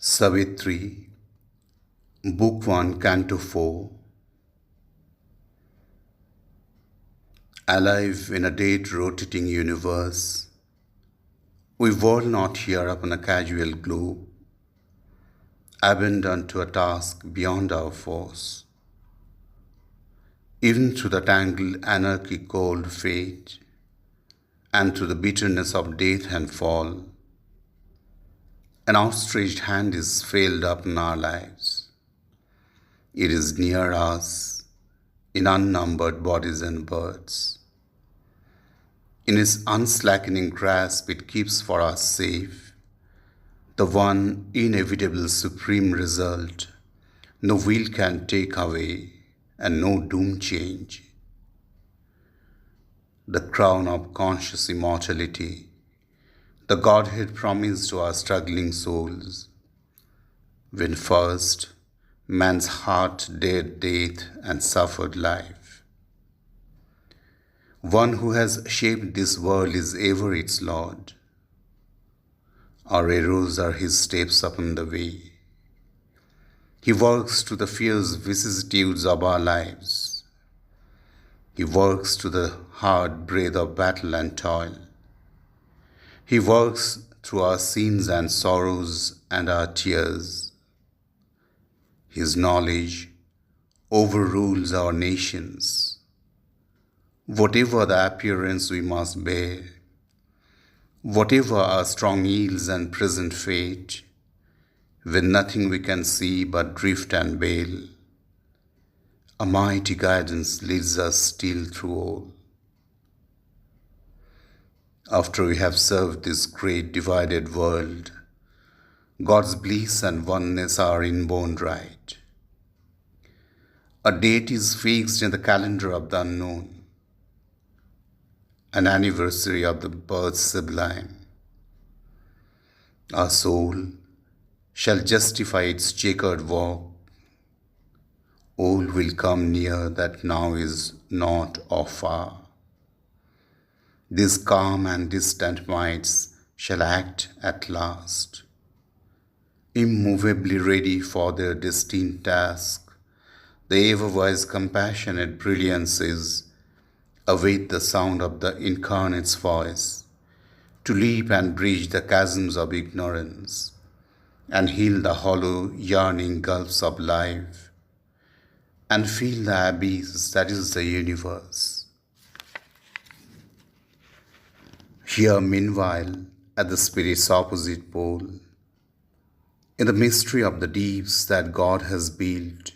Savitri, Book 1, Canto IV. Alive in a date-rotating universe, we whirl not here upon a casual globe, abandoned to a task beyond our force. Even through the tangled anarchy called fate, and through the bitterness of death and fall, an outstretched hand is failed upon our lives. It is near us, in unnumbered bodies and birds. In its unslackening grasp it keeps for us safe the one inevitable supreme result no will can take away and no doom change. The crown of conscious immortality, the godhead promised to our struggling souls, when first man's heart dared death and suffered life. One who has shaped this world is ever its Lord. Our arrows are his steps upon the way. He works to the fierce vicissitudes of our lives. He works to the hard breath of battle and toil. He works through our sins and sorrows and our tears. His knowledge overrules our nations. Whatever the appearance we must bear, whatever our strong ills and present fate, with nothing we can see but drift and bail, a mighty guidance leads us still through all. After we have served this great divided world, God's bliss and oneness are inborn right. A date is fixed in the calendar of the unknown, an anniversary of the birth sublime. Our soul shall justify its checkered walk. All will come near that now is not or far. These calm and distant mights shall act at last, immovably ready for their destined task. The ever-wise compassionate brilliances await the sound of the incarnate's voice, to leap and bridge the chasms of ignorance, and heal the hollow, yearning gulfs of life, and fill the abyss that is the universe. Here, meanwhile, at the Spirit's opposite pole, in the mystery of the deeps that God has built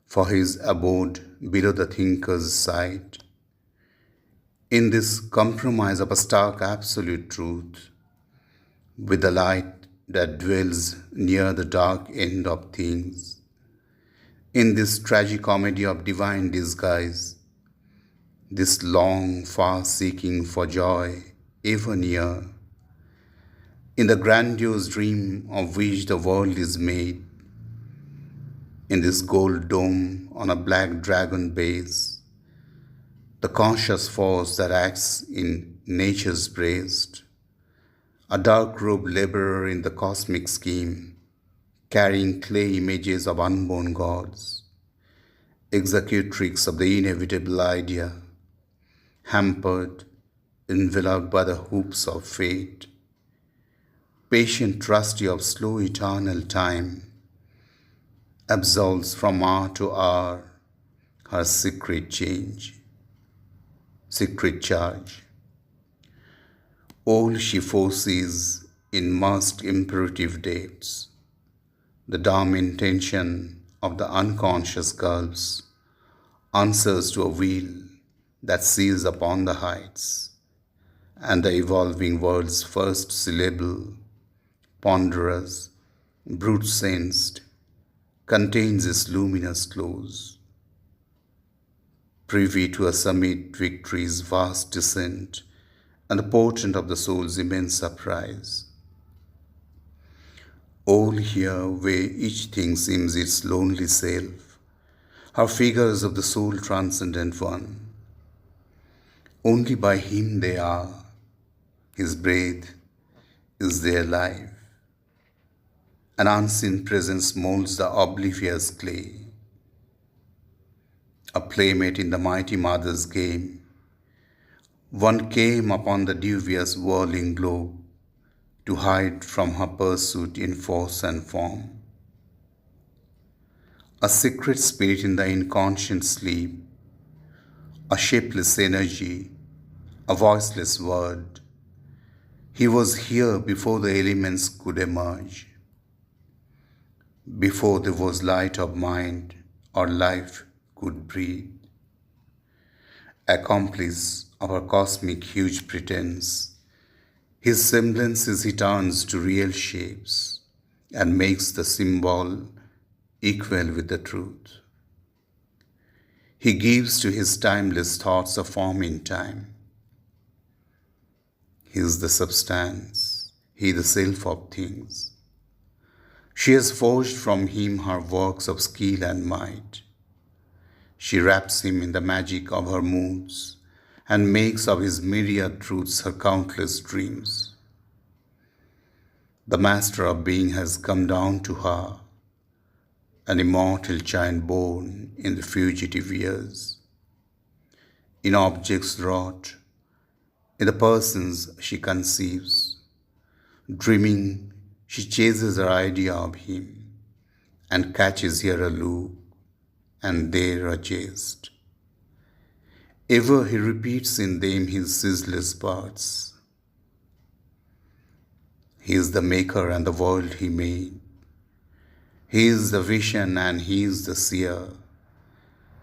for his abode below the thinker's sight, in this compromise of a stark absolute truth, with the light that dwells near the dark end of things, in this tragicomedy of divine disguise, this long, far seeking for joy ever near, in the grandiose dream of which the world is made, in this gold dome on a black dragon base, the conscious force that acts in nature's breast, a dark-robed laborer in the cosmic scheme, carrying clay images of unborn gods, executrix of the inevitable idea, hampered, enveloped by the hoops of fate, patient trustee of slow eternal time, absolves from hour to hour her secret charge. All she foresees in most imperative depths, the dumb intention of the unconscious gulfs, answers to a will that sees upon the heights, and the evolving world's first syllable, ponderous, brute-sensed, contains its luminous close. Privy to a summit victory's vast descent, and the portent of the soul's immense surprise. All here where each thing seems its lonely self, are figures of the soul transcendent one. Only by him they are, his breath is their life. An unseen presence molds the oblivious clay, a playmate in the mighty mother's game. One came upon the dubious whirling globe to hide from her pursuit in force and form. A secret spirit in the inconscient sleep, a shapeless energy, a voiceless word. He was here before the elements could emerge, before there was light of mind or life could breathe. Accomplice of our cosmic huge pretense, his semblances he turns to real shapes and makes the symbol equal with the truth. He gives to his timeless thoughts a form in time. He is the substance, he the self of things. She has forged from him her works of skill and might. She wraps him in the magic of her moods and makes of his myriad truths her countless dreams. The master of being has come down to her, an immortal child born in the fugitive years, in objects wrought, in the persons she conceives. Dreaming, she chases her idea of him and catches here a look and there a jest. Ever he repeats in them his ceaseless parts. He is the maker and the world he made. He is the vision and he is the seer.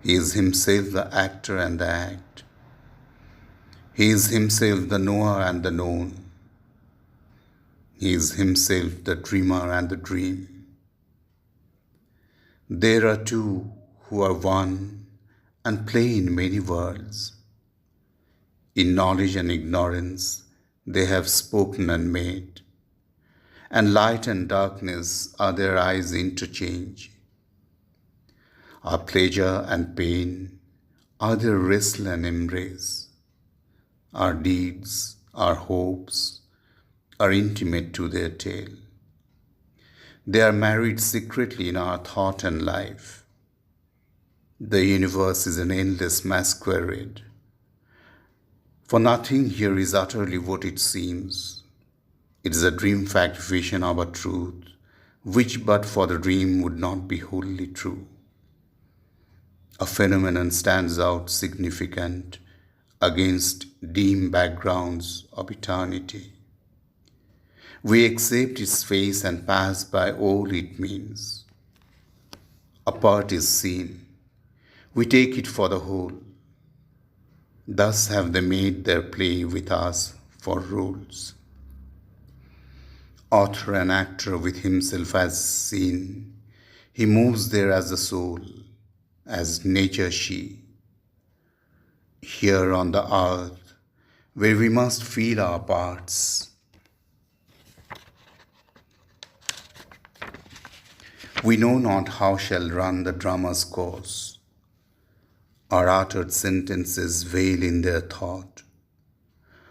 He is himself the actor and the act. He is himself the knower and the known. He is himself the dreamer and the dream. There are two who are one and play in many worlds. In knowledge and ignorance they have spoken and made, and light and darkness are their eyes interchange. Our pleasure and pain are their wrestle and embrace. Our deeds, our hopes, are intimate to their tale. They are married secretly in our thought and life. The universe is an endless masquerade, for nothing here is utterly what it seems. It is a dream-fact vision of a truth, which but for the dream would not be wholly true. A phenomenon stands out significant against dim backgrounds of eternity. We accept its face and pass by all it means. A part is seen. We take it for the whole. Thus have they made their play with us for rules. Author and actor with himself as seen, he moves there as the soul, as nature she. Here on the earth, where we must feel our parts, we know not how shall run the drama's course. Our uttered sentences veil in their thought.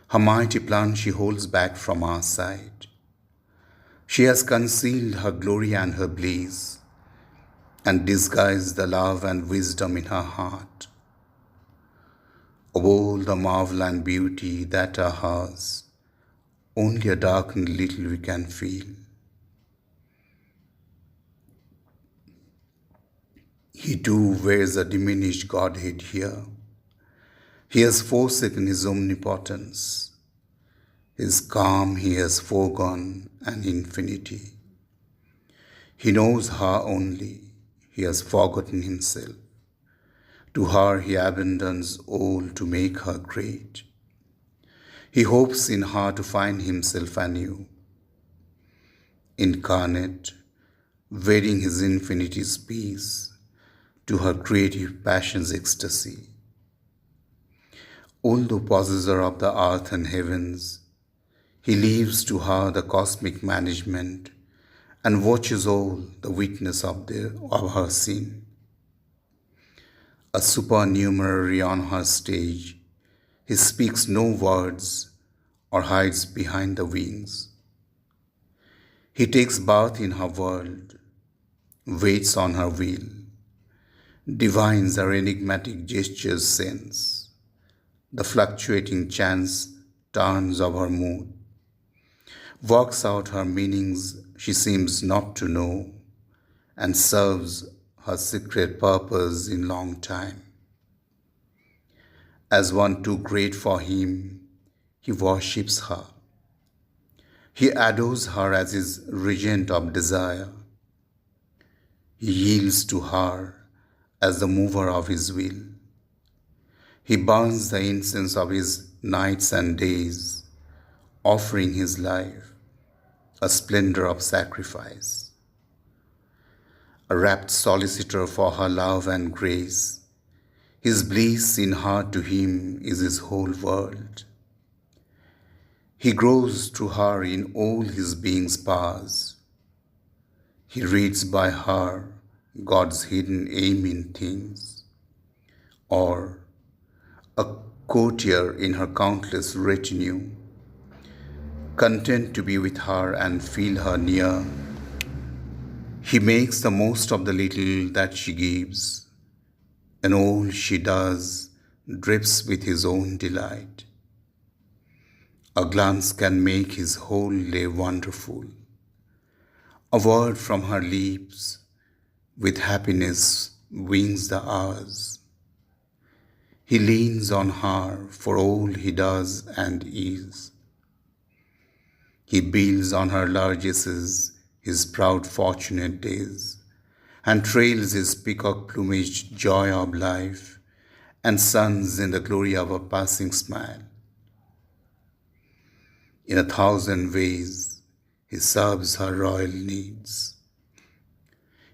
Her mighty plan she holds back from our sight. She has concealed her glory and her bliss, and disguised the love and wisdom in her heart. Of all the marvel and beauty that are hers, only a darkened little we can feel. He too wears a diminished godhead here. He has forsaken his omnipotence. His calm he has foregone an infinity. He knows her only. He has forgotten himself. To her he abandons all to make her great. He hopes in her to find himself anew. Incarnate, wearing his infinity's peace, to her creative passion's ecstasy. Although possessor of the earth and heavens, he leaves to her the cosmic management and watches all the witness of her sin. A supernumerary on her stage, he speaks no words or hides behind the wings. He takes birth in her world, waits on her wheel, divines her enigmatic gestures sense, the fluctuating chance turns of her mood, works out her meanings she seems not to know, and serves her secret purpose in long time. As one too great for him, he worships her. He adores her as his regent of desire. He yields to her as the mover of his will. He burns the incense of his nights and days, offering his life, a splendor of sacrifice. A rapt solicitor for her love and grace, his bliss in her to him is his whole world. He grows through her in all his being's powers. He reads by her God's hidden aim in things, or a courtier in her countless retinue, content to be with her and feel her near. He makes the most of the little that she gives, and all she does drips with his own delight. A glance can make his whole day wonderful. A word from her lips with happiness wings the hours. He leans on her for all he does and is. He builds on her largesses his proud fortunate days, and trails his peacock plumaged joy of life, and suns in the glory of a passing smile. In 1,000 ways he serves her royal needs.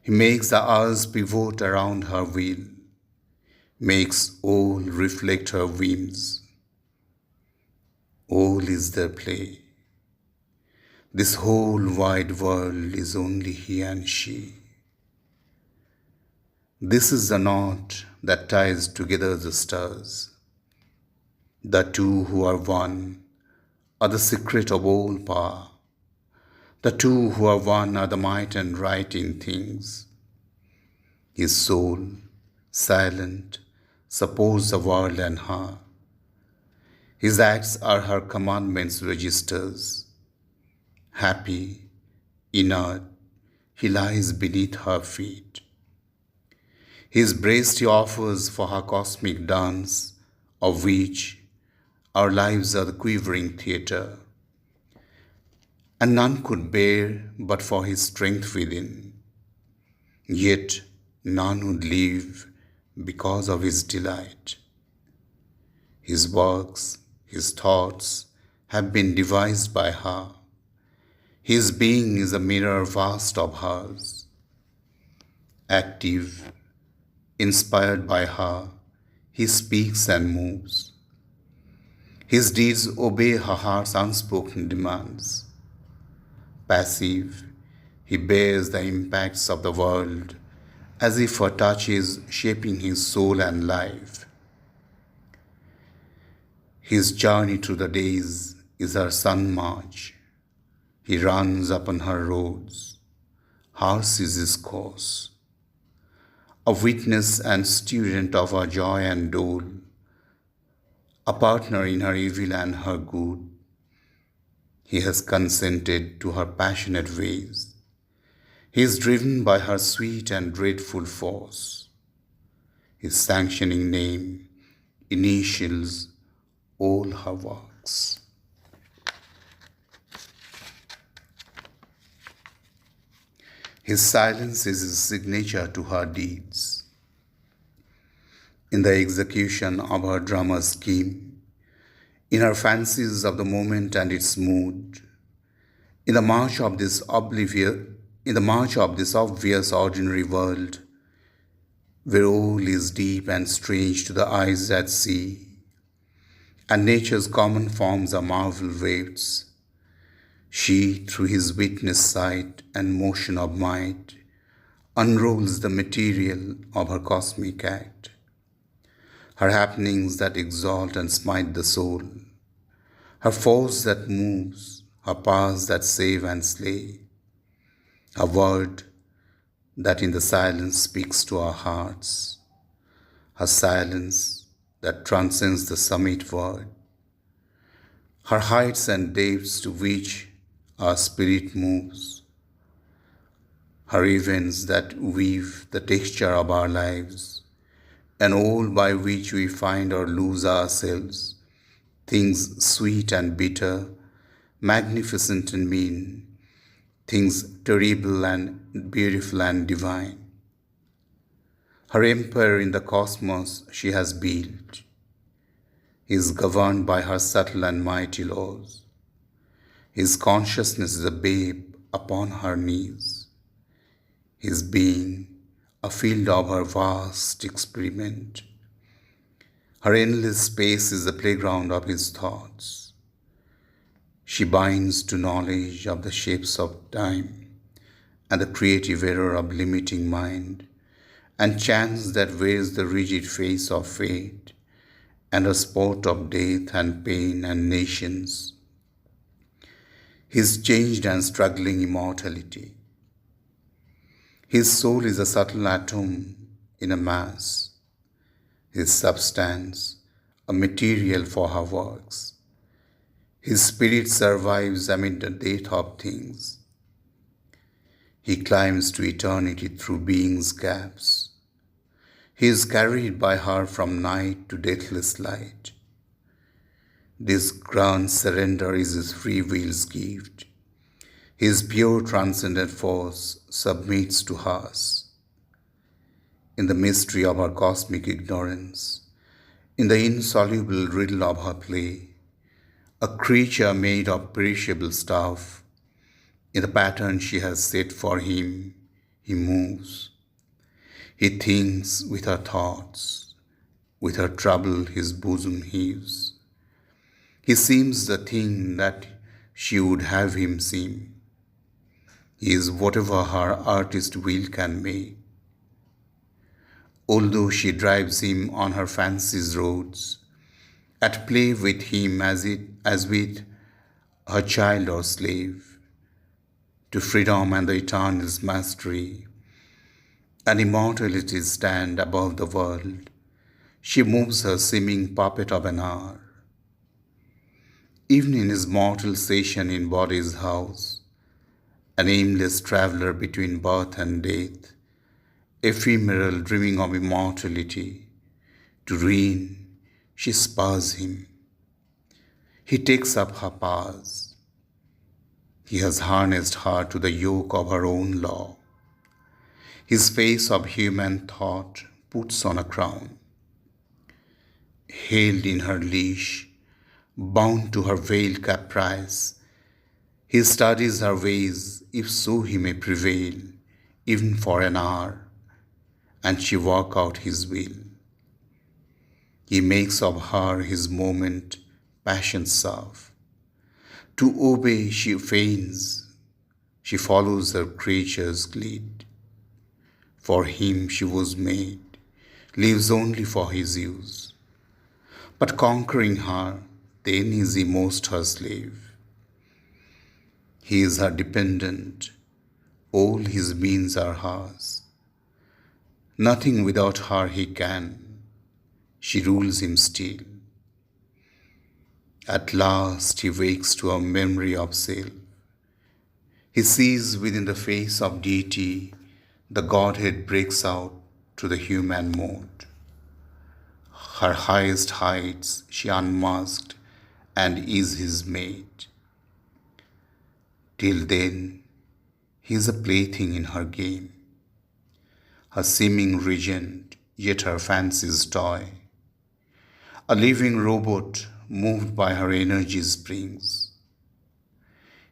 He makes the hours pivot around her wheel, makes all reflect her whims. All is their play. This whole wide world is only he and she. This is the knot that ties together the stars. The two who are one are the secret of all power. The two who are one are the might and right in things. His soul, silent, supports the world and her. His acts are her commandments' registers. Happy, inert, he lies beneath her feet. His breast he offers for her cosmic dance, of which our lives are the quivering theatre, and none could bear but for his strength within. Yet none would live because of his delight. His works, his thoughts have been devised by her. His being is a mirror vast of hers. Active, inspired by her, he speaks and moves. His deeds obey her heart's unspoken demands. Passive, he bears the impacts of the world as if her touch is shaping his soul and life. His journey through the days is her sun march. He runs upon her roads. Hers is his course. A witness and student of her joy and dole, a partner in her evil and her good. He has consented to her passionate ways. He is driven by her sweet and dreadful force. His sanctioning name initials all her works. His silence is his signature to her deeds. In the execution of her drama's scheme, in her fancies of the moment and its mood, in the march of this obvious ordinary world, where all is deep and strange to the eyes that see, and nature's common forms are marvel waves, she, through his witness sight and motion of might, unrolls the material of her cosmic act, her happenings that exalt and smite the soul, her force that moves, her powers that save and slay. a word that in the silence speaks to our hearts, a silence that transcends the summit word, her heights and depths to which our spirit moves, her events that weave the texture of our lives, and all by which we find or lose ourselves, things sweet and bitter, magnificent and mean, things terrible and beautiful and divine. Her empire in the cosmos she has built is governed by her subtle and mighty laws. His consciousness is a babe upon her knees, his being a field of her vast experiment. Her endless space is the playground of his thoughts. She binds to knowledge of the shapes of time and the creative error of limiting mind, and chance that wears the rigid face of fate, and a sport of death and pain and nations. His changed and struggling immortality. His soul is a subtle atom in a mass, his substance a material for her works. His spirit survives amid the death of things. He climbs to eternity through being's gaps. He is carried by her from night to deathless light. This grand surrender is his free will's gift. His pure transcendent force submits to hers. In the mystery of her cosmic ignorance, in the insoluble riddle of her play, a creature made of perishable stuff, in the pattern she has set for him, he moves. He thinks with her thoughts, with her trouble his bosom heaves. He seems the thing that she would have him seem. He is whatever her artist will can make. Although she drives him on her fancy's roads, at play with him as with her child or slave, to freedom and the eternal's mastery, and immortality stand above the world, she moves her seeming puppet of an hour. Even in his mortal station in body's house, an aimless traveller between birth and death, ephemeral dreaming of immortality, to reign, she spurs him. He takes up her powers. He has harnessed her to the yoke of her own law. His face of human thought puts on a crown. Held in her leash, bound to her veiled caprice, he studies her ways, if so he may prevail, even for an hour, and she work out his will. He makes of her his moment, passion's serve. To obey she feigns, she follows her creature's lead. For him she was made, lives only for his use. But conquering her, then is he most her slave. He is her dependent, all his means are hers. Nothing without her he can, she rules him still. At last he wakes to a memory of self. He sees within the face of deity, the godhead breaks out to the human mode. Her highest heights she unmasked and is his mate. Till then, he is a plaything in her game, her seeming regent, yet her fancy's toy, a living robot moved by her energy springs.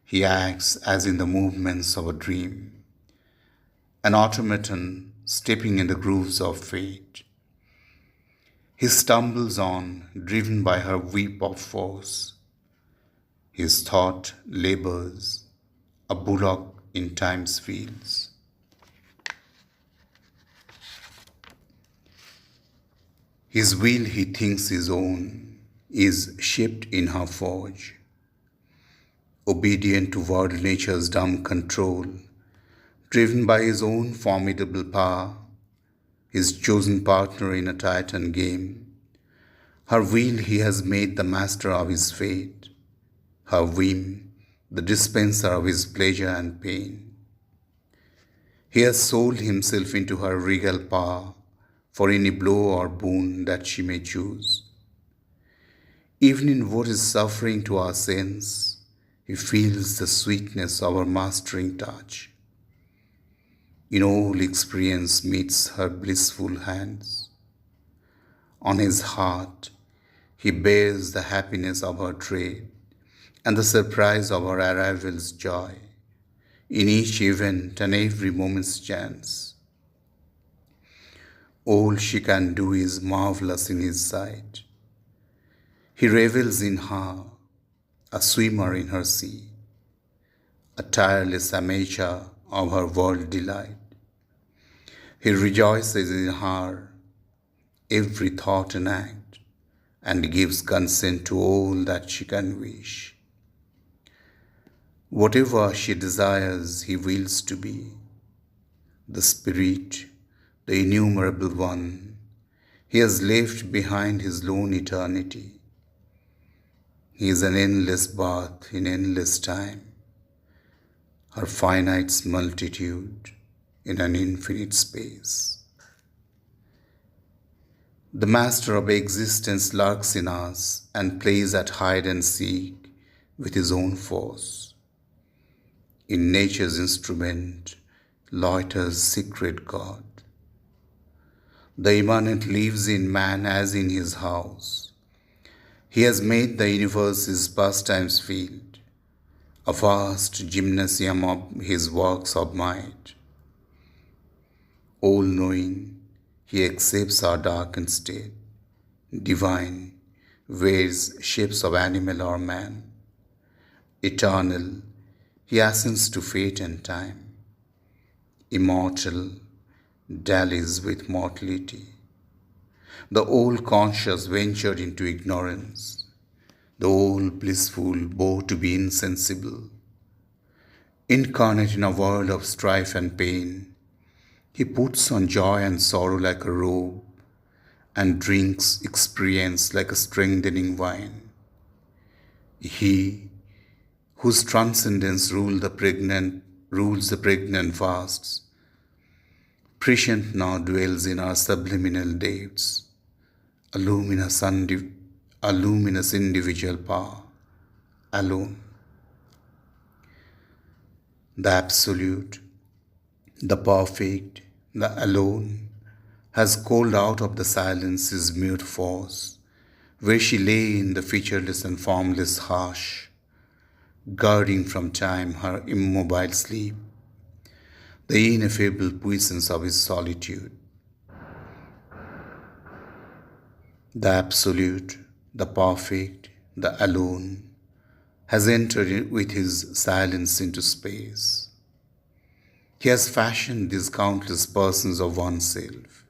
He acts as in the movements of a dream, an automaton stepping in the grooves of fate. He stumbles on, driven by her whip of force. His thought labors, a bullock in time's fields. His will he thinks his own is shaped in her forge. Obedient to world nature's dumb control, driven by his own formidable power, his chosen partner in a titan game. Her will he has made the master of his fate, her whim the dispenser of his pleasure and pain. He has sold himself into her regal power for any blow or boon that she may choose. Even in what is suffering to our sense, he feels the sweetness of her mastering touch. In all experience meets her blissful hands. On his heart, he bears the happiness of her trade and the surprise of her arrival's joy, in each event and every moment's chance. All she can do is marvelous in his sight. He revels in her, a swimmer in her sea, a tireless amateur of her world delight. He rejoices in her every thought and act, and gives consent to all that she can wish. Whatever she desires, he wills to be. The Spirit, the innumerable One, he has left behind his lone eternity. He is an endless birth in endless time, her finite multitude in an infinite space. The Master of existence lurks in us and plays at hide and seek with his own force. In nature's instrument loiters secret God. The immanent lives in man as in his house. He has made the universe his pastimes field, a vast gymnasium of his works of might. All-knowing, he accepts our darkened state. Divine, wears shapes of animal or man. Eternal, he ascends to fate and time. Immortal, dallies with mortality. The all-conscious ventured into ignorance. The all-blissful bore to be insensible. Incarnate in a world of strife and pain, he puts on joy and sorrow like a robe, and drinks experience like a strengthening wine. He, whose transcendence rules the pregnant vasts, prescient now dwells in our subliminal depths, a luminous individual power, alone. The Absolute, the Perfect, the Alone, has called out of the silence his mute force, where she lay in the featureless and formless hush, guarding from time her immobile sleep, the ineffable puissance of his solitude. The Absolute, the Perfect, the Alone, has entered with his silence into space. He has fashioned these countless persons of oneself.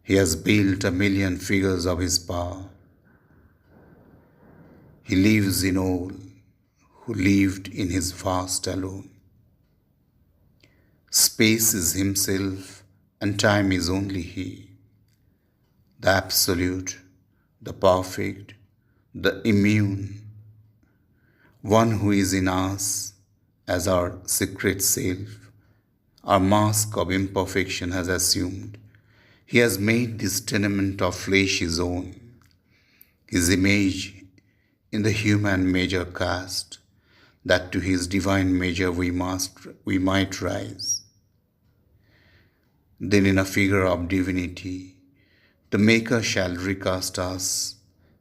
He has built a million figures of his power. He lives in all who lived in his vast alone. Space is himself and time is only he. The Absolute, the Perfect, the Immune, one who is in us as our secret self, our mask of imperfection has assumed. He has made this tenement of flesh his own, his image in the human measure cast, that to his divine measure we might rise. Then in a figure of divinity, the Maker shall recast us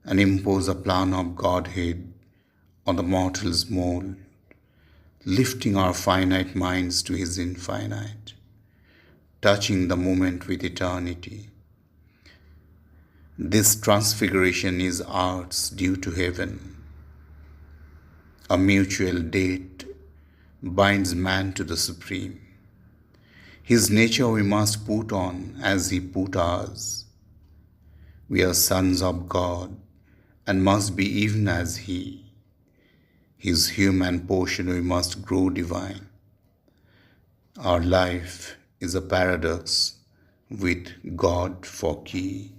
and impose a plan of godhead on the mortal's mold, lifting our finite minds to his infinite, touching the moment with eternity. This transfiguration is art's due to heaven. A mutual date binds man to the Supreme. His nature we must put on as he put ours. We are sons of God and must be even as he. His human portion we must grow divine. Our life is a paradox with God for key.